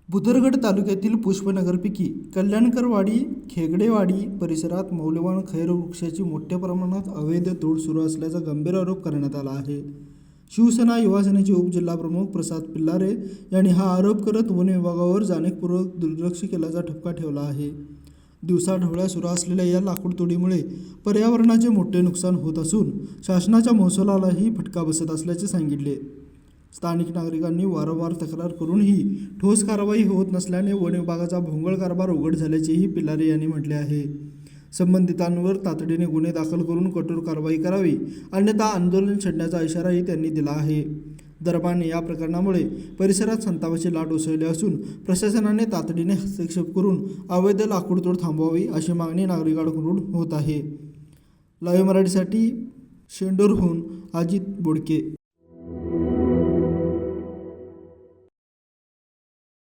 भुदरगड तालुक्यातील पुष्पनगरपैकी कल्याणकरवाडी खेगडेवाडी परिसरात मौल्यवान खैर वृक्षाची मोठ्या प्रमाणात अवैध तोड सुरू असल्याचा गंभीर आरोप करण्यात आला आहे। शिवसेना युवा सेनेचे उपजिल्हाप्रमुख प्रसाद पिल्लारे यांनी हा आरोप करत वन विभागावर जाणीवपूर्वक दुर्लक्ष केल्याचा ठपका ठेवला आहे। दिवसाढवळ्या सुरू असलेल्या या लाकूड तोडीमुळे पर्यावरणाचे मोठे नुकसान होत असून शासनाच्या महसुलालाही फटका बसत असल्याचे सांगितले। स्थानिक नागरिकांनी वारंवार तक्रार करूनही ठोस कारवाई होत नसल्याने वन विभागाचा भोंगळ कारभार उघड झाल्याचेही पिल्लारे यांनी म्हटले आहे। संबंधितांवर तातडीने गुन्हे दाखल करून कठोर कारवाई करावी, अन्यथा आंदोलन छेडण्याचा इशाराही त्यांनी दिला आहे। दरम्यान या प्रकरणामुळे परिसरात संतापाची लाट उसळली असून प्रशासनाने तातडीने हस्तक्षेप करून अवैध लाकूडतोड थांबवावी अशी मागणी नागरिकांकडून होत आहे। लाईव्ह मराठीसाठी शेंडूरहून अजित बोडके।